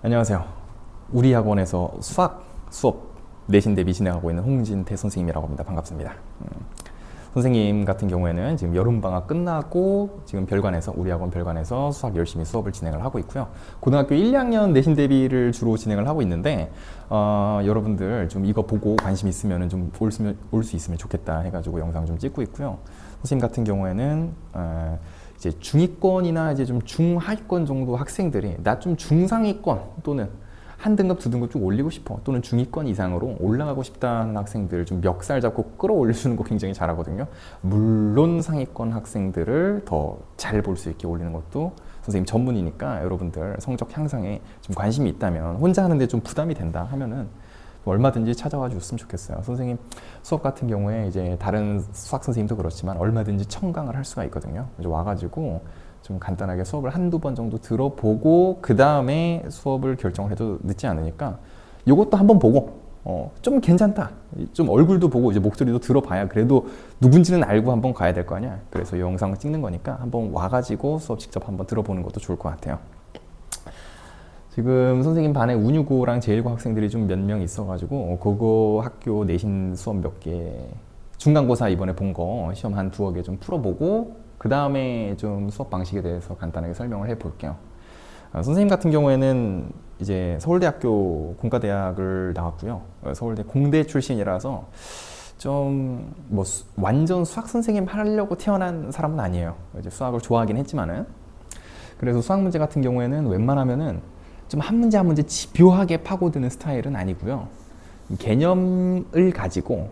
안녕하세요. 우리 학원에서 수학 수업 내신 대비 진행하고 있는 홍진태 선생님이라고 합니다. 반갑습니다. 선생님 같은 경우에는 지금 여름방학 끝나고 지금 별관에서 우리 학원 별관에서 수학 열심히 수업을 진행을 하고 있고요. 고등학교 1, 2학년 내신 대비를 주로 진행을 하고 있는데 여러분들 좀 이거 보고 관심 있으면 좀 올 수 있으면 좋겠다 해가지고 영상 좀 찍고 있고요. 선생님 같은 경우에는 이제 중위권이나 이제 좀 중하위권 정도 학생들이 나 좀 중상위권 또는 한 등급 두 등급 쭉 올리고 싶어 또는 중위권 이상으로 올라가고 싶다는 학생들 좀 멱살 잡고 끌어올려주는 거 굉장히 잘하거든요. 물론 상위권 학생들을 더 잘 볼 수 있게 올리는 것도 선생님 전문이니까 여러분들 성적 향상에 좀 관심이 있다면 혼자 하는데 좀 부담이 된다 하면은 얼마든지 찾아와 줬으면 좋겠어요. 선생님 수업 같은 경우에 이제 다른 수학 선생님도 그렇지만 얼마든지 청강을 할 수가 있거든요. 이제 와가지고 좀 간단하게 수업을 한두 번 정도 들어보고 그 다음에 수업을 결정을 해도 늦지 않으니까 이것도 한번 보고 좀 괜찮다. 좀 얼굴도 보고 이제 목소리도 들어봐야 그래도 누군지는 알고 한번 가야 될 거 아니야. 그래서 이 영상을 찍는 거니까 한번 와가지고 수업 직접 한번 들어보는 것도 좋을 것 같아요. 지금 선생님 반에 운유고랑 제1고 학생들이 좀 몇 명 있어가지고 그거 학교 내신 수업 몇 개 중간고사 이번에 본 거 시험 한 두어 개 좀 풀어보고 그 다음에 좀 수업 방식에 대해서 간단하게 설명을 해볼게요. 선생님 같은 경우에는 이제 서울대학교 공과대학을 나왔고요. 서울대 공대 출신이라서 좀 뭐 완전 수학 선생님 하려고 태어난 사람은 아니에요. 이제 수학을 좋아하긴 했지만은 그래서 수학 문제 같은 경우에는 웬만하면은 좀 한 문제 한 문제 집요하게 파고드는 스타일은 아니고요. 개념을 가지고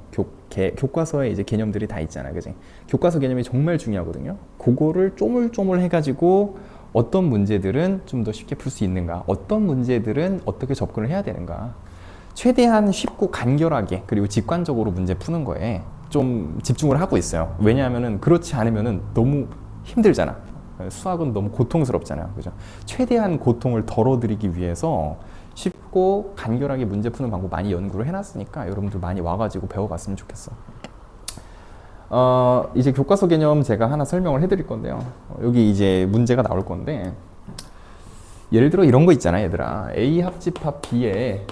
교과서에 이제 개념들이 다 있잖아요, 그지? 교과서 개념이 정말 중요하거든요. 그거를 쪼물쪼물 해가지고 어떤 문제들은 좀 더 쉽게 풀 수 있는가, 어떤 문제들은 어떻게 접근을 해야 되는가, 최대한 쉽고 간결하게 그리고 직관적으로 문제 푸는 거에 좀 집중을 하고 있어요. 왜냐하면은 그렇지 않으면은 너무 힘들잖아. 수학은 너무 고통스럽잖아요, 그죠? 최대한 고통을 덜어드리기 위해서 쉽고 간결하게 문제 푸는 방법 많이 연구를 해놨으니까 여러분들 많이 와가지고 배워갔으면 좋겠어. 이제 교과서 개념 제가 하나 설명을 해드릴 건데요. 여기 이제 문제가 나올 건데 예를 들어 이런 거 있잖아, 얘들아. A 합집합 B의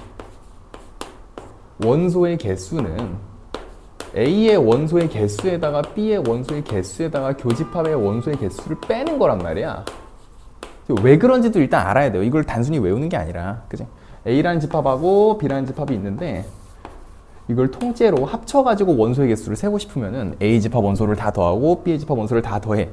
원소의 개수는 A의 원소의 개수에다가 B의 원소의 개수에다가 교집합의 원소의 개수를 빼는 거란 말이야. 왜 그런지도 일단 알아야 돼요. 이걸 단순히 외우는 게 아니라, 그지? A라는 집합하고 B라는 집합이 있는데 이걸 통째로 합쳐가지고 원소의 개수를 세고 싶으면은 A 집합 원소를 다 더하고 B의 집합 원소를 다 더해.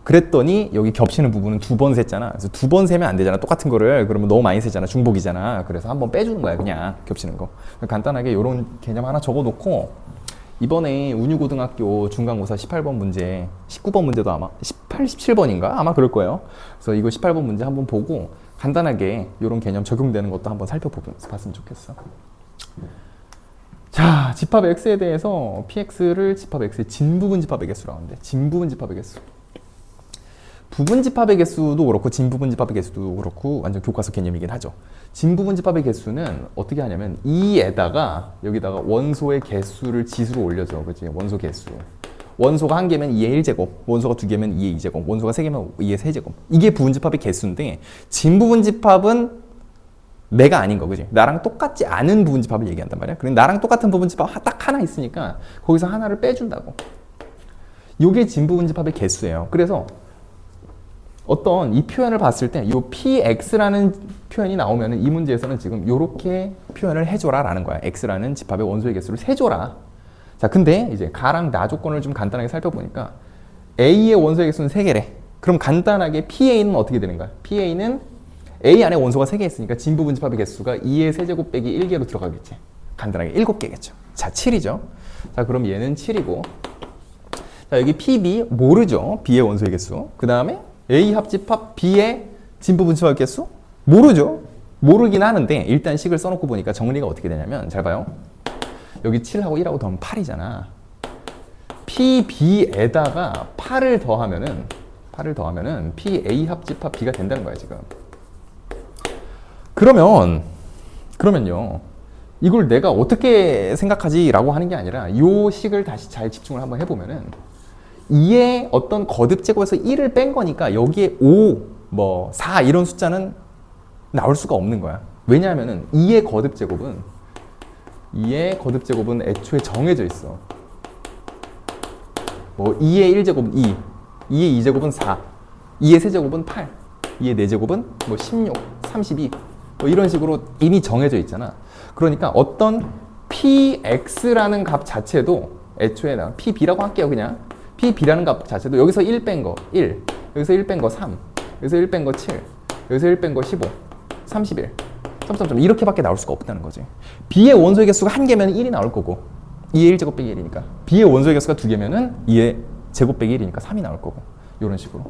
그랬더니 여기 겹치는 부분은 두 번 셌잖아. 그래서 두 번 세면 안 되잖아. 똑같은 거를. 그러면 너무 많이 세잖아. 중복이잖아. 그래서 한번 빼주는 거야, 그냥 겹치는 거. 간단하게 이런 개념 하나 적어놓고 이번에 운유고등학교 중간고사 18번 문제, 19번 문제도 아마 18, 17번인가? 아마 그럴 거예요. 그래서 이거 18번 문제 한번 보고 간단하게 이런 개념 적용되는 것도 한번 살펴봤으면 좋겠어. 자, 집합 X에 대해서 PX를 집합 X의 진부분 집합의 개수라고 하는데 진부분 집합의 개수. 부분 집합의 개수도 그렇고 진부분 집합의 개수도 그렇고 완전 교과서 개념이긴 하죠. 진부분 집합의 개수는 어떻게 하냐면 2에다가 여기다가 원소의 개수를 지수로 올려줘. 그치? 원소 개수. 원소가 한 개면 2의 1제곱, 원소가 두 개면 2의 2제곱, 원소가 세 개면 2의 3제곱. 이게 부분 집합의 개수인데 진부분 집합은 내가 아닌 거, 그지? 나랑 똑같지 않은 부분 집합을 얘기한단 말이야. 그럼 나랑 똑같은 부분 집합 딱 하나 있으니까 거기서 하나를 빼준다고. 이게 진부분 집합의 개수예요. 그래서 어떤 이 표현을 봤을 때 이 px라는 표현이 나오면 이 문제에서는 지금 이렇게 표현을 해줘라 라는 거야. x라는 집합의 원소의 개수를 세줘라. 자, 근데 이제 가랑 나 조건을 좀 간단하게 살펴보니까 a의 원소의 개수는 3개래. 그럼 간단하게 pa는 어떻게 되는 거야? pa는 a 안에 원소가 3개 있으니까 진부분 집합의 개수가 2의 세제곱 빼기 1개로 들어가겠지. 간단하게 7개겠죠. 자, 7이죠. 자, 그럼 얘는 7이고 자, 여기 pb 모르죠. b의 원소의 개수. 그 다음에 A 합집합 B의 진부분 집합 개수? 모르죠. 모르긴 하는데 일단 식을 써놓고 보니까 정리가 어떻게 되냐면 잘 봐요. 여기 7하고 1하고 더하면 8이잖아. PB에다가 8을 더하면은 PA 합집합 B가 된다는 거야, 지금. 그러면요. 이걸 내가 어떻게 생각하지? 라고 하는 게 아니라 이 식을 다시 잘 집중을 한번 해보면은 2의 어떤 거듭 제곱에서 1을 뺀 거니까 여기에 5, 4 이런 숫자는 나올 수가 없는 거야. 왜냐하면은 2의 거듭제곱은 애초에 정해져 있어. 뭐 2의 1제곱은 2, 2의 2제곱은 4, 2의 세제곱은 8, 2의 4제곱은 뭐 16, 32 뭐 이런 식으로 이미 정해져 있잖아. 그러니까 어떤 px라는 값 자체도 애초에 pb라고 할게요. 그냥 pb라는 값 자체도 여기서 1 뺀 거 1, 여기서 1 뺀 거 3, 여기서 1 뺀 거 7, 여기서 1 뺀 거 15, 31 점점점 이렇게밖에 나올 수가 없다는 거지. b의 원소의 개수가 1개면 1이 나올 거고 2의 1제곱 빼기 1이니까 b의 원소의 개수가 2개면은 2의 제곱 빼기 1이니까 3이 나올 거고 이런 식으로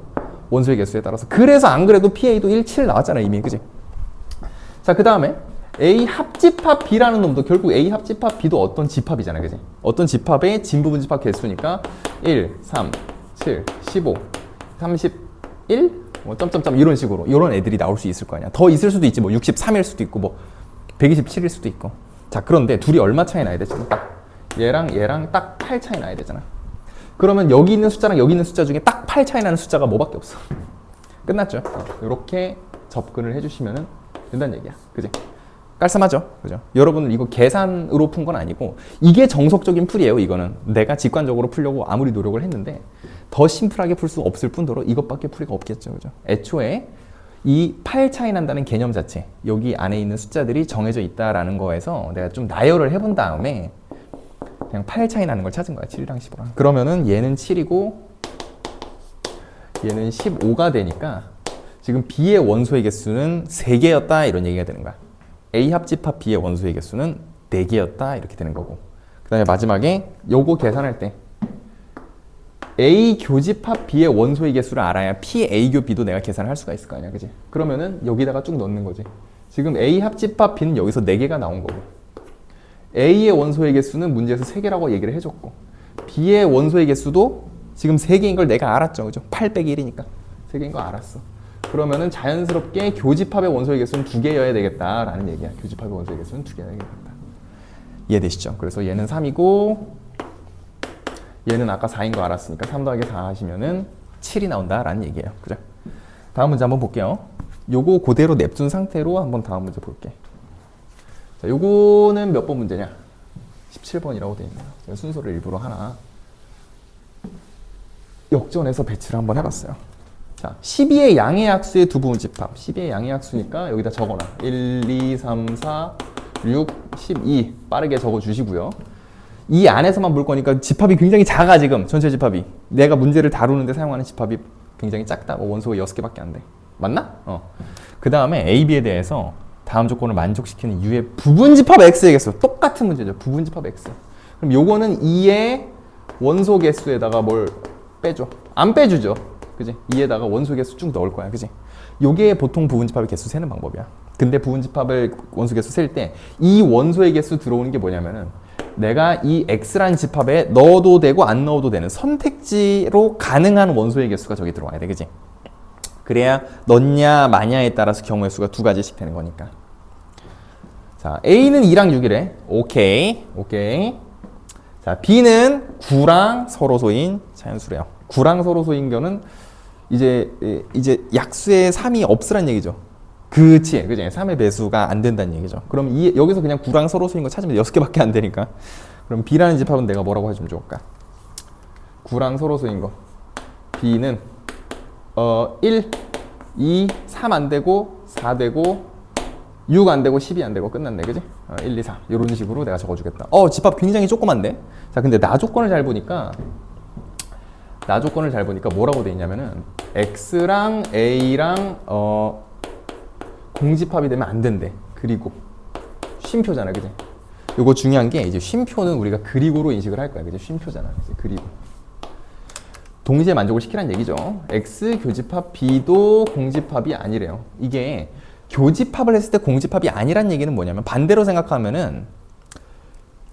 원소의 개수에 따라서. 그래서 안 그래도 PA도 1, 7 나왔잖아 이미. 그지? 자, 그 다음에 A 합집합 B라는 놈도 결국 A 합집합 B도 어떤 집합이잖아. 그지? 어떤 집합의 진부분 집합 개수니까 1, 3, 7, 15, 31 뭐 점점점 이런 식으로 이런 애들이 나올 수 있을 거 아니야. 더 있을 수도 있지. 뭐 63일 수도 있고 뭐 127일 수도 있고. 자, 그런데 둘이 얼마 차이 나야 되잖아. 딱 얘랑 딱 8 차이 나야 되잖아. 그러면 여기 있는 숫자랑 여기 있는 숫자 중에 딱 8 차이 나는 숫자가 뭐밖에 없어. 끝났죠. 이렇게 접근을 해주시면 된다는 얘기야. 그지? 깔쌈하죠? 그죠? 여러분은 이거 계산으로 푼 건 아니고 이게 정석적인 풀이에요. 이거는 내가 직관적으로 풀려고 아무리 노력을 했는데 더 심플하게 풀 수 없을 뿐더러 이것밖에 풀이가 없겠죠. 그죠? 애초에 이 8 차이 난다는 개념 자체, 여기 안에 있는 숫자들이 정해져 있다라는 거에서 내가 좀 나열을 해본 다음에 그냥 8 차이 나는 걸 찾은 거야. 7이랑 15랑. 그러면은 얘는 7이고 얘는 15가 되니까 지금 B의 원소의 개수는 3개였다 이런 얘기가 되는 거야. A 합집합 B의 원소의 개수는 4개였다 이렇게 되는 거고. 그 다음에 마지막에 요거 계산할 때 A 교집합 B의 원소의 개수를 알아야 P A 교 B도 내가 계산을 할 수가 있을 거 아니야. 그지? 그러면은 여기다가 쭉 넣는 거지. 지금 A 합집합 B는 여기서 4개가 나온 거고 A의 원소의 개수는 문제에서 3개라고 얘기를 해줬고 B의 원소의 개수도 지금 3개인 걸 내가 알았죠. 그죠? 8 빼기 1이니까 3개인 거 알았어. 그러면은 자연스럽게 교집합의 원소의 개수는 2개여야 되겠다라는 얘기야. 교집합의 원소의 개수는 2개여야 되겠다. 이해되시죠? 그래서 얘는 3이고 얘는 아까 4인 거 알았으니까 3 더하기 4 하시면은 7이 나온다라는 얘기예요. 그죠? 다음 문제 한번 볼게요. 요거 그대로 냅둔 상태로 한번 다음 문제 볼게. 자, 요거는 몇 번 문제냐? 17번이라고 되어 있네요. 제가 순서를 일부러 하나 역전해서 배치를 한번 해봤어요. 자, 12의 양의 약수의 두 부분 집합. 12의 양의 약수니까 여기다 적어놔. 1, 2, 3, 4, 6, 12 빠르게 적어주시고요. 이 안에서만 볼 거니까 집합이 굉장히 작아. 지금 전체 집합이 내가 문제를 다루는데 사용하는 집합이 굉장히 작다. 원소가 6개밖에 안 돼. 맞나? 그 다음에 A, B에 대해서 다음 조건을 만족시키는 U의 부분집합 X의 개수. 똑같은 문제죠. 부분집합 X. 그럼 요거는 2의 원소 개수에다가 뭘 빼줘? 안 빼주죠. 그지? 2에다가 원소 개수 쭉 넣을 거야. 그지? 요게 보통 부분집합의 개수 세는 방법이야. 근데 부분집합을 원소 개수 셀 때 이 원소의 개수 들어오는 게 뭐냐면은 내가 이 X라는 집합에 넣어도 되고 안 넣어도 되는 선택지로 가능한 원소의 개수가 저기 들어와야 돼. 그지? 그래야 넣냐 마냐에 따라서 경우의 수가 2가지씩 되는 거니까. 자, A는 2랑 6이래. 오케이. 자, B는 9랑 서로소인 자연수래요. 9랑 서로소인 거는 이제 약수의 3이 없으란 얘기죠. 그치? 3의 배수가 안 된다는 얘기죠. 그럼 여기서 그냥 9랑 서로소인 거 찾으면 6개밖에 안 되니까. 그럼 B라는 집합은 내가 뭐라고 해주면 좋을까? 9랑 서로소인 거. B는 1, 2, 3 안 되고 4 되고 6 안 되고 12 안 되고 끝났네. 그지? 1, 2, 4 이런 식으로 내가 적어주겠다. 집합 굉장히 조그만데? 자, 근데 나 조건을 잘 보니까 뭐라고 돼 있냐면은 X랑 A랑 공집합이 되면 안 된대. 그리고 쉼표잖아. 그지? 요거 중요한 게 이제 쉼표는 우리가 그리고로 인식을 할 거야. 그지? 쉼표잖아. 이제 그리고. 동시에 만족을 시키라는 얘기죠. X 교집합 B도 공집합이 아니래요. 이게 교집합을 했을 때 공집합이 아니란 얘기는 뭐냐면 반대로 생각하면은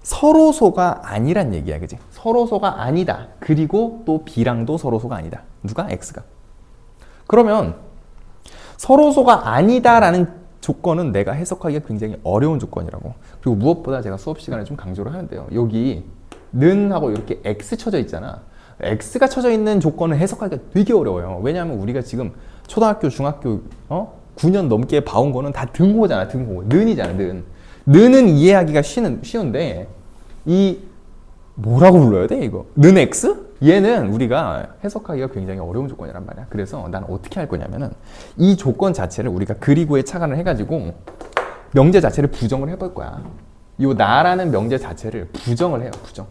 서로소가 아니란 얘기야. 그지? 서로소가 아니다. 그리고 또 B랑도 서로소가 아니다. 누가? X가. 그러면 서로소가 아니다라는 조건은 내가 해석하기가 굉장히 어려운 조건이라고. 그리고 무엇보다 제가 수업 시간에 좀 강조를 하는데요. 여기 는 하고 이렇게 X 쳐져 있잖아. X가 쳐져 있는 조건을 해석하기가 되게 어려워요. 왜냐하면 우리가 지금 초등학교, 중학교, 9년 넘게 봐온 거는 다 등호잖아, 등호. 는이잖아, 는. 는은 이해하기가 쉬운데, 이, 뭐라고 불러야 돼, 이거? 는 X? 얘는 우리가 해석하기가 굉장히 어려운 조건이란 말이야. 그래서 난 어떻게 할 거냐면은, 이 조건 자체를 우리가 그리고에 착안을 해가지고, 명제 자체를 부정을 해볼 거야. 요 나라는 명제 자체를 부정을 해요, 부정.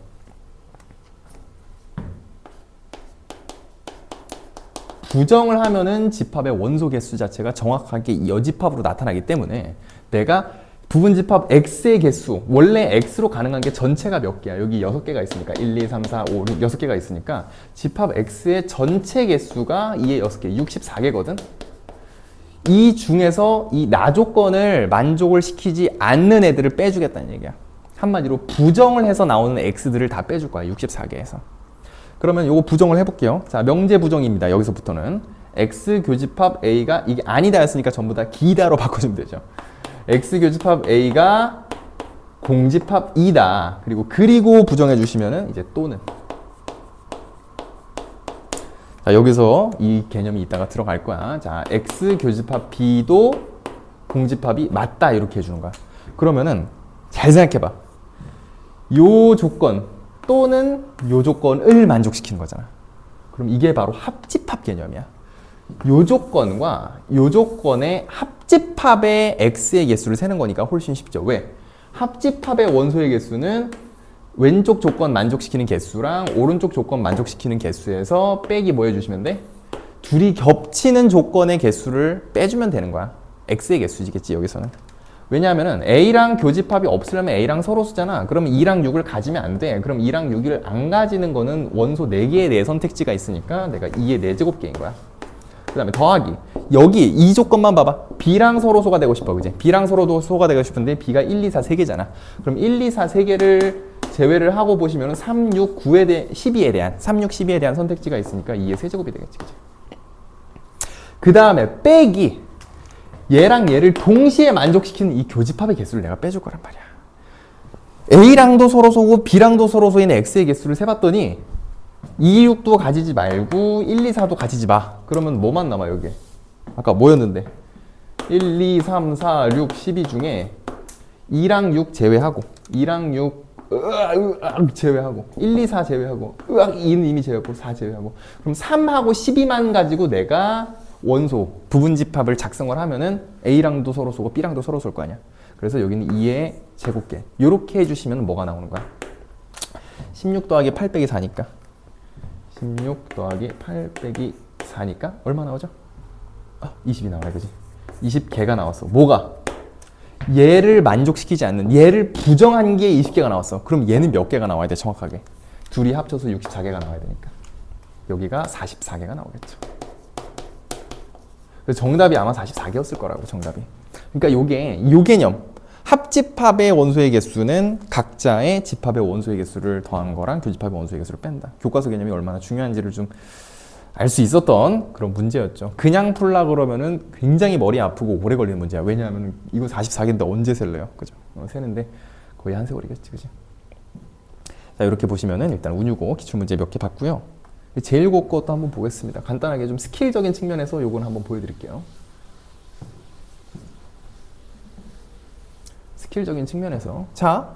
부정을 하면은 집합의 원소 개수 자체가 정확하게 여집합으로 나타나기 때문에 내가 부분 집합 X의 개수, 원래 X로 가능한 게 전체가 몇 개야? 여기 6개가 있으니까 1, 2, 3, 4, 5, 6, 6개가 있으니까 집합 X의 전체 개수가 2의 6개, 64개거든? 이 중에서 이 나 조건을 만족을 시키지 않는 애들을 빼주겠다는 얘기야. 한마디로 부정을 해서 나오는 X들을 다 빼줄 거야, 64개에서. 그러면 요거 부정을 해볼게요. 자, 명제 부정입니다. 여기서부터는 X 교집합 A가 이게 아니다 였으니까 전부 다 기다로 바꿔주면 되죠. X 교집합 A가 공집합 2다. 그리고 부정해 주시면은 이제 또는. 자, 여기서 이 개념이 이따가 들어갈 거야. 자, X 교집합 B도 공집합이 맞다. 이렇게 해주는 거야. 그러면은 잘 생각해봐. 요 조건 또는 요 조건을 만족시키는 거잖아. 그럼 이게 바로 합집합 개념이야. 요 조건과 요 조건의 합집합의 X의 개수를 세는 거니까 훨씬 쉽죠. 왜? 합집합의 원소의 개수는 왼쪽 조건 만족시키는 개수랑 오른쪽 조건 만족시키는 개수에서 빼기 뭐 해주시면 돼? 둘이 겹치는 조건의 개수를 빼주면 되는 거야. X의 개수지겠지, 여기서는. 왜냐하면 A랑 교집합이 없으려면 A랑 서로수잖아. 그럼 2랑 6을 가지면 안 돼. 그럼 2랑 6을 안 가지는 거는 원소 4개의 내 선택지가 있으니까 내가 2의 4제곱계인 거야. 그 다음에 더하기. 여기 이 조건만 봐봐. B랑 서로소가 되고 싶어, 그지? B랑 서로소가 되고 싶은데 B가 1, 2, 4, 3개잖아. 그럼 1, 2, 4, 3개를 제외를 하고 보시면 3, 6, 9에 대해 12에 대한 3, 6, 12에 대한 선택지가 있으니까 2의 세제곱이 되겠지, 그지? 그 다음에 빼기. 얘랑 얘를 동시에 만족시키는 이 교집합의 개수를 내가 빼줄 거란 말이야. A랑도 서로소고 B랑도 서로소인 X의 개수를 세봤더니 2, 6도 가지지 말고 1, 2, 4도 가지지 마. 그러면 뭐만 남아, 여기? 아까 뭐였는데? 1, 2, 3, 4, 6, 12 중에 2랑 6 제외하고 2랑 6 제외하고 1, 2, 4 제외하고 2는 이미 제외하고 4 제외하고 그럼 3하고 12만 가지고 내가 원소, 부분집합을 작성을 하면은 A랑도 서로소고 B랑도 서로소일 거 아니야. 그래서 여기는 2의 제곱계. 이렇게 해주시면 뭐가 나오는 거야? 16 더하기 8 빼기 4니까 16 더하기 8 빼기 4니까 얼마 나오죠? 20이 나와요, 그지? 20개가 나왔어. 뭐가? 얘를 만족시키지 않는, 얘를 부정한 게 20개가 나왔어. 그럼 얘는 몇 개가 나와야 돼, 정확하게? 둘이 합쳐서 64개가 나와야 되니까. 여기가 44개가 나오겠죠. 그래서 정답이 아마 44개였을 거라고, 정답이. 그러니까 요 개념. 합집합의 원소의 개수는 각자의 집합의 원소의 개수를 더한 거랑 교집합의 원소의 개수를 뺀다. 교과서 개념이 얼마나 중요한지를 좀 알 수 있었던 그런 문제였죠. 그냥 풀라 그러면은 굉장히 머리 아프고 오래 걸리는 문제야. 왜냐하면 이거 44개인데 언제 셀래요? 그죠? 세는데 거의 한 세월이겠지, 그지? 자, 이렇게 보시면은 일단 운유고 기출문제 몇 개 봤고요. 제1고 것도 한번 보겠습니다. 간단하게 좀 스킬적인 측면에서 요건 한번 보여드릴게요. 스킬적인 측면에서. 자,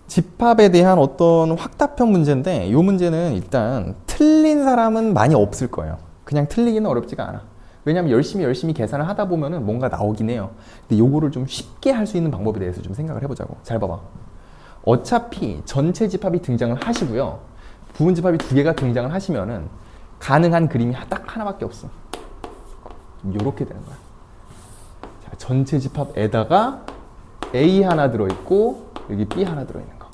집합에 대한 어떤 확답형 문제인데 이 문제는 일단 틀린 사람은 많이 없을 거예요. 그냥 틀리기는 어렵지가 않아. 왜냐면 열심히 계산을 하다 보면은 뭔가 나오긴 해요. 근데 요거를 좀 쉽게 할 수 있는 방법에 대해서 좀 생각을 해보자고. 잘 봐봐. 어차피 전체 집합이 등장을 하시고요. 부분 집합이 2개가 등장을 하시면은 가능한 그림이 딱 하나밖에 없어. 요렇게 되는 거야. 자, 전체 집합에다가 A 하나 들어있고 여기 B 하나 들어있는 거.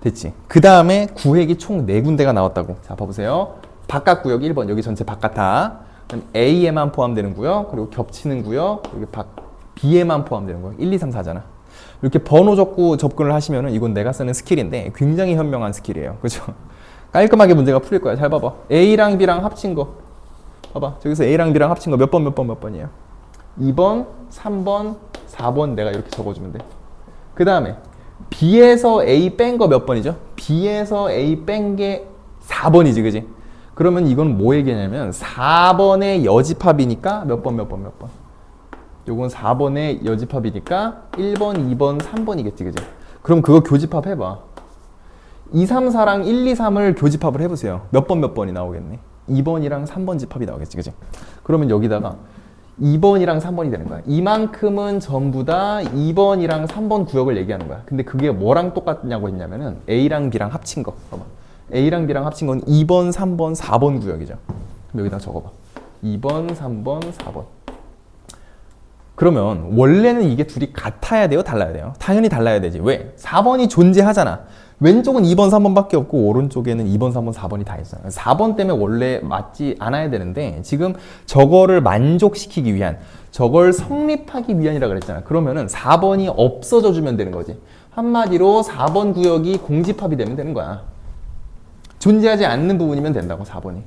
됐지? 그 다음에 구획이 총 4군데가 나왔다고. 자, 봐보세요. 바깥 구역 1번, 여기 전체 바깥다. A에만 포함되는 구역, 그리고 겹치는 구역, 여기 B에만 포함되는 구역. 1, 2, 3, 4잖아. 이렇게 번호 적고 접근을 하시면은 이건 내가 쓰는 스킬인데 굉장히 현명한 스킬이에요. 그죠? 깔끔하게 문제가 풀릴 거야. 잘 봐봐. A랑 B랑 합친 거. 봐봐. 저기서 A랑 B랑 합친 거 몇 번이에요? 2번, 3번, 4번 내가 이렇게 적어주면 돼. 그 다음에 B에서 A 뺀 거 몇 번이죠? B에서 A 뺀 게 4번이지, 그지? 그러면 이건 뭐 얘기냐면 4번의 여집합이니까 몇 번. 요건 4번의 여집합이니까 1번, 2번, 3번이겠지, 그지? 그럼 그거 교집합 해봐. 2, 3, 4랑 1, 2, 3을 교집합을 해보세요. 몇 번이 나오겠네? 2번이랑 3번 집합이 나오겠지, 그지? 그러면 여기다가 2번이랑 3번이 되는 거야. 이만큼은 전부 다 2번이랑 3번 구역을 얘기하는 거야. 근데 그게 뭐랑 똑같냐고 했냐면은 A랑 B랑 합친 거. 봐봐. A랑 B랑 합친 건 2번, 3번, 4번 구역이죠. 그럼 여기다 적어봐. 2번, 3번, 4번. 그러면 원래는 이게 둘이 같아야 돼요? 달라야 돼요? 당연히 달라야 되지. 왜? 4번이 존재하잖아. 왼쪽은 2번, 3번밖에 없고 오른쪽에는 2번, 3번, 4번이 다 있어요. 4번 때문에 원래 맞지 않아야 되는데 지금 저거를 만족시키기 위한, 저걸 성립하기 위한이라 그랬잖아. 그러면은 4번이 없어져 주면 되는 거지. 한마디로 4번 구역이 공집합이 되면 되는 거야. 존재하지 않는 부분이면 된다고, 4번이.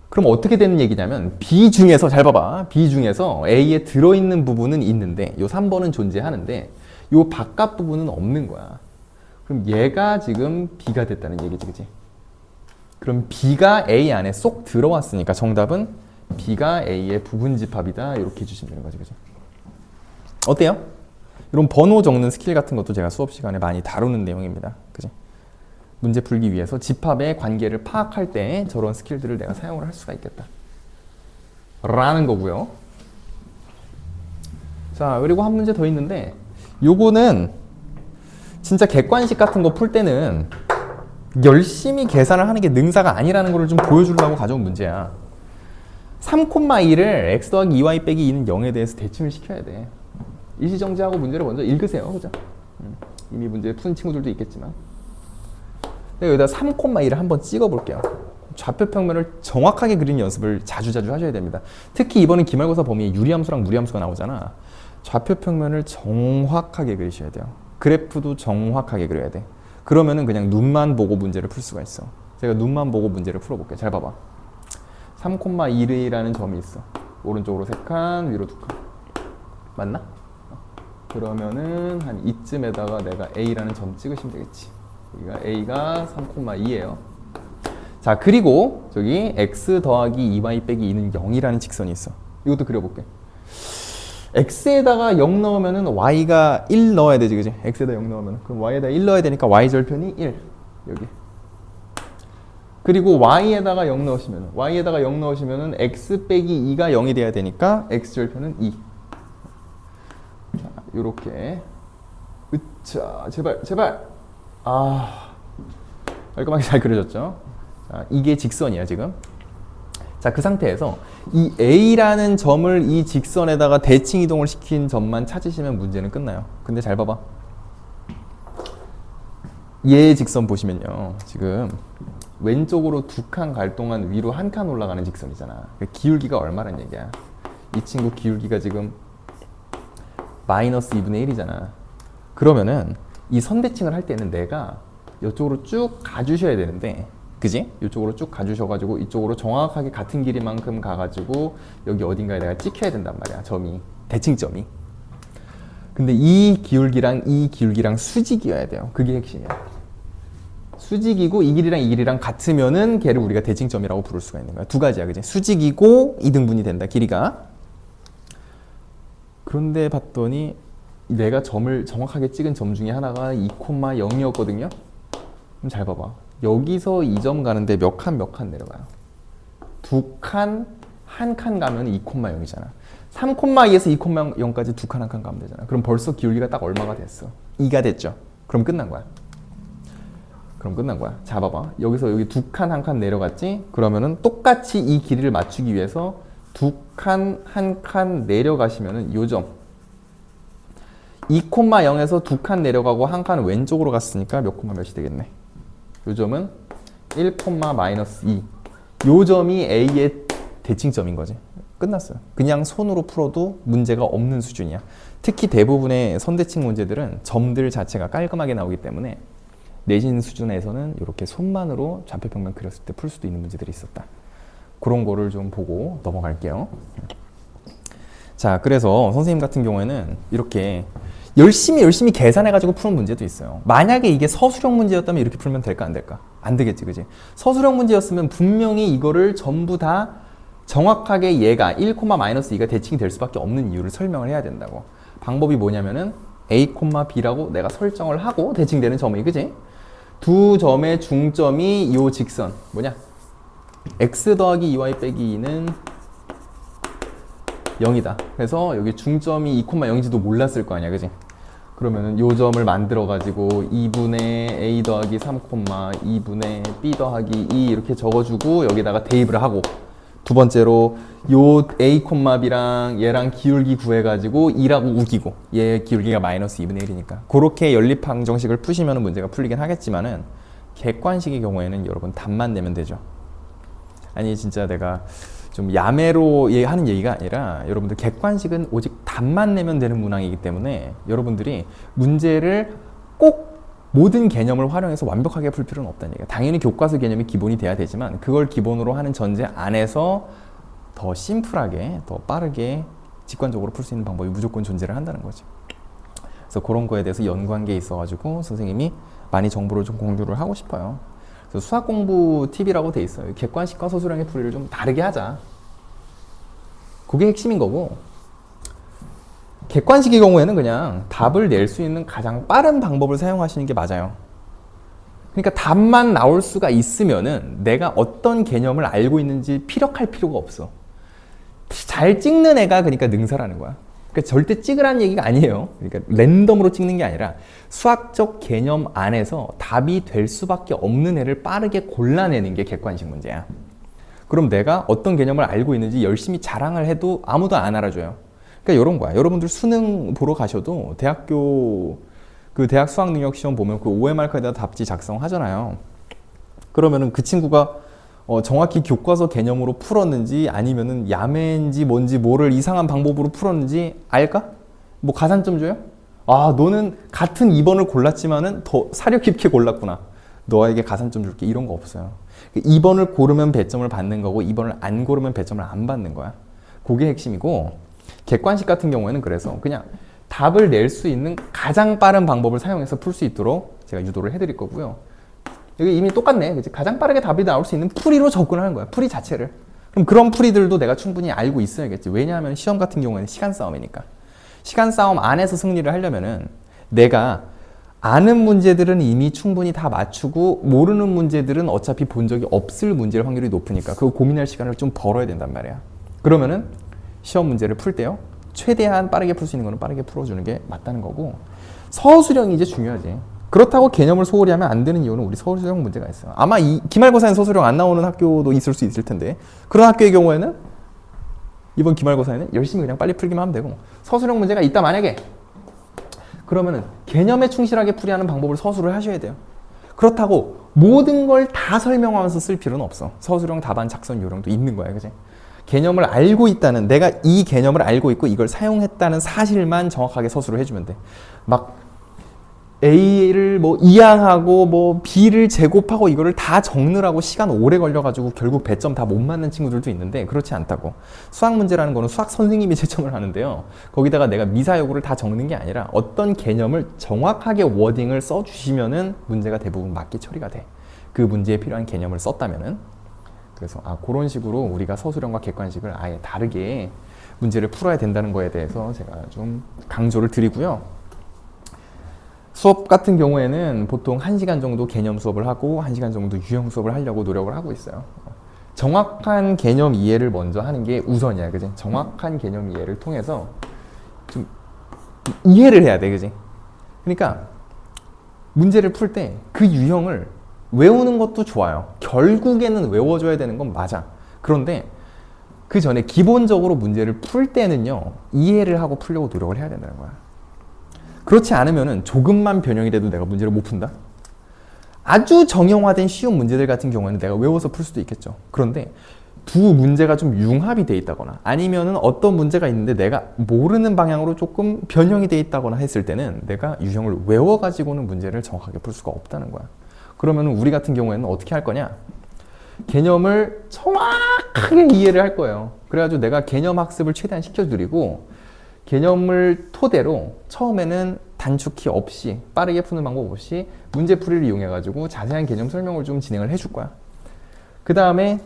그럼 어떻게 되는 얘기냐면 B 중에서, 잘 봐봐, B 중에서 A에 들어있는 부분은 있는데 요 3번은 존재하는데 요 바깥 부분은 없는 거야. 그럼 얘가 지금 B가 됐다는 얘기지, 그치? 그럼 B가 A 안에 쏙 들어왔으니까 정답은 B가 A의 부분집합이다, 이렇게 해주시면 되는 거지, 그치? 어때요? 이런 번호 적는 스킬 같은 것도 제가 수업 시간에 많이 다루는 내용입니다, 그치? 문제 풀기 위해서 집합의 관계를 파악할 때 저런 스킬들을 내가 사용을 할 수가 있겠다 라는 거고요. 자, 그리고 한 문제 더 있는데 요거는 진짜 객관식 같은 거 풀 때는 열심히 계산을 하는 게 능사가 아니라는 걸 좀 보여주려고 가져온 문제야. 3,2를 x 더하기 2y 빼기 2는 0에 대해서 대칭을 시켜야 돼. 일시정지하고 문제를 먼저 읽으세요, 그죠? 이미 문제 푼 친구들도 있겠지만. 여기다 3,2를 한번 찍어볼게요. 좌표평면을 정확하게 그리는 연습을 자주자주 하셔야 됩니다. 특히 이번엔 기말고사 범위에 유리함수랑 무리함수가 나오잖아. 좌표평면을 정확하게 그리셔야 돼요. 그래프도 정확하게 그려야 돼. 그러면은 그냥 눈만 보고 문제를 풀 수가 있어. 제가 눈만 보고 문제를 풀어볼게요. 잘 봐봐. 3,1이라는 점이 있어. 오른쪽으로 3칸, 위로 2칸. 맞나? 그러면은 한 이쯤에다가 내가 A라는 점 찍으시면 되겠지. 여기가 A가 3,2예요. 자, 그리고 저기 x 더하기 2y 빼기 2는 0이라는 직선이 있어. 이것도 그려볼게. x에다가 0 넣으면은 y가 1 넣어야 되지, 그지? x에다 0 넣으면. 그럼 y에다 1 넣어야 되니까 y절편이 1. 여기. 그리고 y에다가 0 넣으시면은 x 빼기 2가 0이 돼야 되니까 x절편은 2. 자, 요렇게. 으차, 제발. 아, 깔끔하게 잘 그려졌죠? 자, 이게 직선이야, 지금. 자, 그 상태에서 이 A라는 점을 이 직선에다가 대칭 이동을 시킨 점만 찾으시면 문제는 끝나요. 근데 잘 봐봐. 얘 직선 보시면요. 지금 왼쪽으로 2칸 갈 동안 위로 1칸 올라가는 직선이잖아. 기울기가 얼마란 얘기야? 이 친구 기울기가 지금 마이너스 2분의 1이잖아. 그러면은 이 선대칭을 할 때는 내가 이쪽으로 쭉 가주셔야 되는데, 그지? 이쪽으로 쭉 가주셔가지고 이쪽으로 정확하게 같은 길이만큼 가가지고 여기 어딘가에 내가 찍혀야 된단 말이야, 점이, 대칭점이. 근데 이 기울기랑 수직이어야 돼요. 그게 핵심이야. 수직이고 이 길이랑 같으면은 걔를 우리가 대칭점이라고 부를 수가 있는 거야. 두 가지야, 그지? 수직이고 이등분이 된다, 길이가. 그런데 봤더니 내가 점을 정확하게 찍은 점 중에 하나가 2,0이었거든요. 그럼 잘 봐봐. 여기서 이 점 가는데 몇 칸 내려가요? 2칸, 1칸 가면 2,0이잖아. 3,2에서 2,0까지 2칸, 1칸 가면 되잖아. 그럼 벌써 기울기가 딱 얼마가 됐어? 2가 됐죠. 그럼 끝난 거야. 자, 봐봐. 여기서 여기 2칸, 1칸 내려갔지? 그러면은 똑같이 이 길이를 맞추기 위해서 2칸, 1칸 내려가시면은 요 점. 2,0에서 2칸 내려가고 1칸은 왼쪽으로 갔으니까 몇 콤마 몇이 되겠네. 요 점은 1,-2. 요 점이 A의 대칭점인 거지. 끝났어요. 그냥 손으로 풀어도 문제가 없는 수준이야. 특히 대부분의 선대칭 문제들은 점들 자체가 깔끔하게 나오기 때문에 내신 수준에서는 이렇게 손만으로 좌표평면 그렸을 때 풀 수도 있는 문제들이 있었다. 그런 거를 좀 보고 넘어갈게요. 자, 그래서 선생님 같은 경우에는 이렇게 열심히 계산해가지고 푸는 문제도 있어요. 만약에 이게 서술형 문제였다면 이렇게 풀면 될까 안 될까? 안 되겠지, 그지? 서술형 문제였으면 분명히 이거를 전부 다 정확하게 얘가 1, -2가 대칭이 될 수밖에 없는 이유를 설명을 해야 된다고. 방법이 뭐냐면은 A, B라고 내가 설정을 하고 대칭되는 점이, 그지? 두 점의 중점이 이 직선 뭐냐? x 더하기 2y 빼기 2는 0이다. 그래서 여기 중점이 2,0인지도 몰랐을 거 아니야, 그지? 그러면은 요 점을 만들어 가지고 2분의 a 더하기 3, 2분의 b 더하기 2 이렇게 적어주고 여기다가 대입을 하고, 두 번째로 요 a, b랑 얘랑 기울기 구해가지고 2라고 우기고, 얘 기울기가 마이너스 2분의 1이니까 그렇게 연립방정식을 푸시면 문제가 풀리긴 하겠지만은 객관식의 경우에는 여러분 답만 내면 되죠. 아니 진짜 내가 좀 야매로 하는 얘기가 아니라 여러분들 객관식은 오직 답만 내면 되는 문항이기 때문에 여러분들이 문제를 꼭 모든 개념을 활용해서 완벽하게 풀 필요는 없다는 얘기예요. 당연히 교과서 개념이 기본이 돼야 되지만 그걸 기본으로 하는 전제 안에서 더 심플하게, 더 빠르게, 직관적으로 풀 수 있는 방법이 무조건 존재를 한다는 거죠. 그래서 그런 거에 대해서 연관계에 있어가지고 선생님이 많이 정보를 좀 공유를 하고 싶어요. 그래서 수학 공부 팁이라고 돼 있어요. 객관식과 서술형의 풀이를 좀 다르게 하자. 그게 핵심인 거고, 객관식의 경우에는 그냥 답을 낼 수 있는 가장 빠른 방법을 사용하시는 게 맞아요. 그러니까 답만 나올 수가 있으면은 내가 어떤 개념을 알고 있는지 피력할 필요가 없어. 잘 찍는 애가 그러니까 능사라는 거야. 그러니까 절대 찍으라는 얘기가 아니에요. 그러니까 랜덤으로 찍는 게 아니라 수학적 개념 안에서 답이 될 수밖에 없는 애를 빠르게 골라내는 게 객관식 문제야. 그럼 내가 어떤 개념을 알고 있는지 열심히 자랑을 해도 아무도 안 알아줘요. 그러니까 이런 거야. 여러분들 수능 보러 가셔도 대학교 대학 수학 능력 시험 보면 그 OMR 카드에다 답지 작성하잖아요. 그러면은 그 친구가 정확히 교과서 개념으로 풀었는지 아니면은 야매인지 뭔지 뭐를 이상한 방법으로 풀었는지 알까? 뭐 가산점 줘요? 아, 너는 같은 2번을 골랐지만은 더 사려 깊게 골랐구나. 너에게 가산점 줄게. 이런 거 없어요. 2번을 고르면 배점을 받는 거고 2번을 안 고르면 배점을 안 받는 거야. 그게 핵심이고, 객관식 같은 경우에는 그래서 그냥 답을 낼 수 있는 가장 빠른 방법을 사용해서 풀 수 있도록 제가 유도를 해드릴 거고요. 여기 이미 똑같네. 그치? 가장 빠르게 답이 나올 수 있는 풀이로 접근하는 거야. 풀이 자체를. 그럼 그런 풀이들도 내가 충분히 알고 있어야겠지. 왜냐하면 시험 같은 경우에는 시간 싸움이니까. 시간 싸움 안에서 승리를 하려면은 내가 아는 문제들은 이미 충분히 다 맞추고 모르는 문제들은 어차피 본 적이 없을 문제일 확률이 높으니까 그거 고민할 시간을 좀 벌어야 된단 말이야. 그러면은 시험 문제를 풀 때요, 최대한 빠르게 풀 수 있는 거는 빠르게 풀어주는 게 맞다는 거고, 서술형이 이제 중요하지. 그렇다고 개념을 소홀히 하면 안 되는 이유는 우리 서술형 문제가 있어요. 아마 이 기말고사엔 서술형 안 나오는 학교도 있을 수 있을 텐데, 그런 학교의 경우에는 이번 기말고사에는 열심히 그냥 빨리 풀기만 하면 되고, 서술형 문제가 있다 만약에 그러면은 개념에 충실하게 풀이하는 방법을 서술을 하셔야 돼요. 그렇다고 모든 걸 다 설명하면서 쓸 필요는 없어. 서술형 답안 작성 요령도 있는 거야, 그지? 개념을 알고 있다는, 내가 이 개념을 알고 있고 이걸 사용했다는 사실만 정확하게 서술을 해주면 돼. 막 A를 뭐 이항하고 뭐 B를 제곱하고 이거를 다 적느라고 시간 오래 걸려가지고 결국 배점 다 못 맞는 친구들도 있는데, 그렇지 않다고. 수학 문제라는 거는 수학 선생님이 채점을 하는데요, 거기다가 내가 미사여구를 다 적는 게 아니라 어떤 개념을 정확하게 워딩을 써주시면은 문제가 대부분 맞게 처리가 돼. 그 문제에 필요한 개념을 썼다면은. 그래서 그런 식으로 우리가 서술형과 객관식을 아예 다르게 문제를 풀어야 된다는 거에 대해서 제가 좀 강조를 드리고요. 수업 같은 경우에는 보통 1시간 정도 개념 수업을 하고 1시간 정도 유형 수업을 하려고 노력을 하고 있어요. 정확한 개념 이해를 먼저 하는 게 우선이야, 그지? 정확한 개념 이해를 통해서 좀 이해를 해야 돼, 그지? 그러니까 문제를 풀 때 그 유형을 외우는 것도 좋아요. 결국에는 외워줘야 되는 건 맞아. 그런데 그 전에 기본적으로 문제를 풀 때는요, 이해를 하고 풀려고 노력을 해야 된다는 거야. 그렇지 않으면은 조금만 변형이 돼도 내가 문제를 못 푼다? 아주 정형화된 쉬운 문제들 같은 경우에는 내가 외워서 풀 수도 있겠죠. 그런데 두 문제가 좀 융합이 돼 있다거나 아니면은 어떤 문제가 있는데 내가 모르는 방향으로 조금 변형이 돼 있다거나 했을 때는 내가 유형을 외워가지고는 문제를 정확하게 풀 수가 없다는 거야. 그러면 우리 같은 경우에는 어떻게 할 거냐? 개념을 정확하게 이해를 할 거예요. 그래가지고 내가 개념 학습을 최대한 시켜드리고 개념을 토대로 처음에는 단축키 없이 빠르게 푸는 방법 없이 문제풀이를 이용해 가지고 자세한 개념 설명을 좀 진행을 해줄 거야. 그 다음에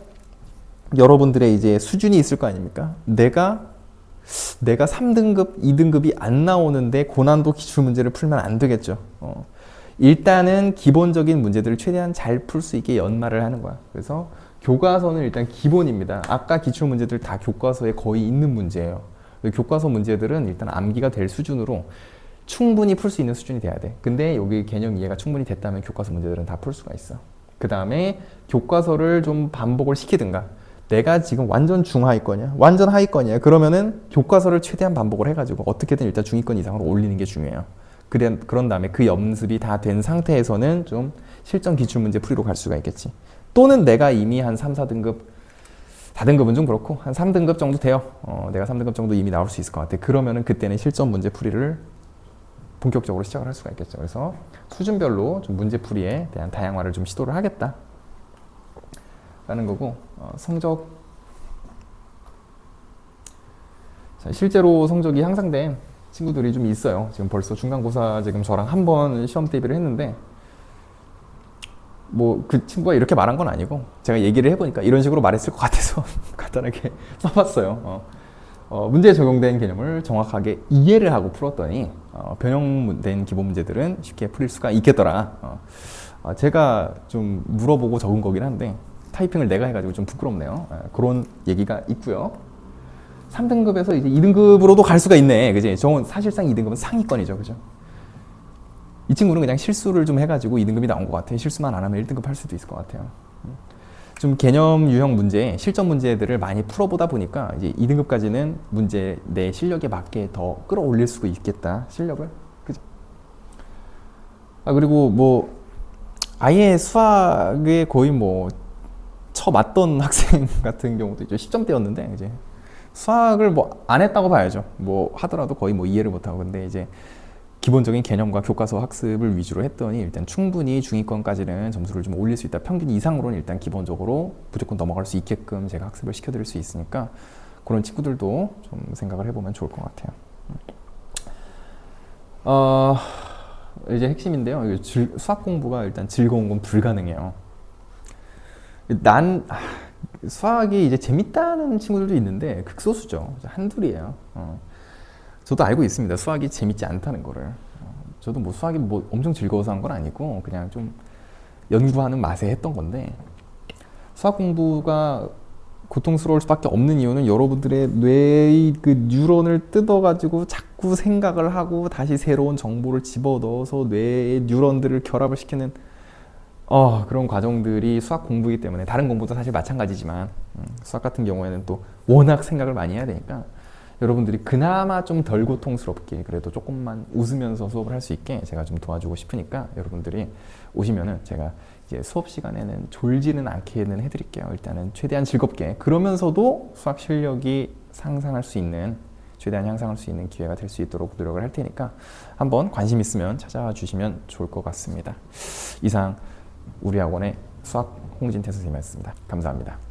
여러분들의 이제 수준이 있을 거 아닙니까? 내가 3등급, 2등급이 안 나오는데 고난도 기출문제를 풀면 안 되겠죠. 일단은 기본적인 문제들을 최대한 잘 풀 수 있게 연마를 하는 거야. 그래서 교과서는 일단 기본입니다. 아까 기출문제들 다 교과서에 거의 있는 문제예요. 교과서 문제들은 일단 암기가 될 수준으로 충분히 풀 수 있는 수준이 돼야 돼. 근데 여기 개념 이해가 충분히 됐다면 교과서 문제들은 다 풀 수가 있어. 그 다음에 교과서를 좀 반복을 시키든가, 내가 지금 완전 중하위권이야, 완전 하위권이야, 그러면은 교과서를 최대한 반복을 해가지고 어떻게든 일단 중위권 이상으로 올리는 게 중요해요. 그런 다음에 그 연습이 다 된 상태에서는 좀 실전 기출문제 풀이로 갈 수가 있겠지. 또는 내가 이미 한 3, 4등급, 4등급은 좀 그렇고 한 3등급 정도 돼요. 내가 3등급 정도 이미 나올 수 있을 것 같아. 그러면은 그때는 실전 문제 풀이를 본격적으로 시작을 할 수가 있겠죠. 그래서 수준별로 좀 문제풀이에 대한 다양화를 좀 시도를 하겠다 라는 거고, 성적, 자, 실제로 성적이 향상된 친구들이 좀 있어요. 지금 벌써 중간고사 지금 저랑 한 번 시험 대비를 했는데, 뭐 그 친구가 이렇게 말한 건 아니고 제가 얘기를 해보니까 이런 식으로 말했을 것 같아서 간단하게 써봤어요. 문제에 적용된 개념을 정확하게 이해를 하고 풀었더니 변형된 기본 문제들은 쉽게 풀릴 수가 있겠더라. 제가 좀 물어보고 적은 거긴 한데 타이핑을 내가 해가지고 좀 부끄럽네요. 그런 얘기가 있고요. 3등급에서 이제 2등급으로도 갈 수가 있네. 그지? 저는 사실상 2등급은 상위권이죠. 그죠? 이 친구는 그냥 실수를 좀 해가지고 2등급이 나온 것 같아요. 실수만 안 하면 1등급 할 수도 있을 것 같아요. 좀 개념 유형 문제, 실전 문제들을 많이 풀어보다 보니까 이제 2등급까지는 문제 내 실력에 맞게 더 끌어올릴 수가 있겠다. 실력을. 그죠? 그리고 뭐 아예 수학에 거의 뭐 쳐맞던 학생 같은 경우도 있죠. 10점대였는데 이제 수학을 뭐 안 했다고 봐야죠. 뭐 하더라도 거의 뭐 이해를 못하고. 근데 이제 기본적인 개념과 교과서 학습을 위주로 했더니 일단 충분히 중위권까지는 점수를 좀 올릴 수 있다. 평균 이상으로는 일단 기본적으로 무조건 넘어갈 수 있게끔 제가 학습을 시켜드릴 수 있으니까 그런 친구들도 좀 생각을 해보면 좋을 것 같아요. 이제 핵심인데요. 수학 공부가 일단 즐거운 건 불가능해요. 수학이 이제 재밌다는 친구들도 있는데 극소수죠. 한둘이에요. 저도 알고 있습니다. 수학이 재밌지 않다는 거를. 저도 뭐 수학이 뭐 엄청 즐거워서 한 건 아니고 그냥 좀 연구하는 맛에 했던 건데, 수학 공부가 고통스러울 수밖에 없는 이유는 여러분들의 뇌의 그 뉴런을 뜯어가지고 자꾸 생각을 하고 다시 새로운 정보를 집어넣어서 뇌의 뉴런들을 결합을 시키는 그런 과정들이 수학 공부이기 때문에, 다른 공부도 사실 마찬가지지만 수학 같은 경우에는 또 워낙 생각을 많이 해야 되니까 여러분들이 그나마 좀 덜 고통스럽게 그래도 조금만 웃으면서 수업을 할 수 있게 제가 좀 도와주고 싶으니까 여러분들이 오시면은 제가 이제 수업 시간에는 졸지는 않게는 해드릴게요. 일단은 최대한 즐겁게, 그러면서도 수학 실력이 상상할 수 있는, 최대한 향상할 수 있는 기회가 될 수 있도록 노력을 할 테니까 한번 관심 있으면 찾아와 주시면 좋을 것 같습니다. 이상 우리 학원의 수학 홍진태 선생님이었습니다. 감사합니다.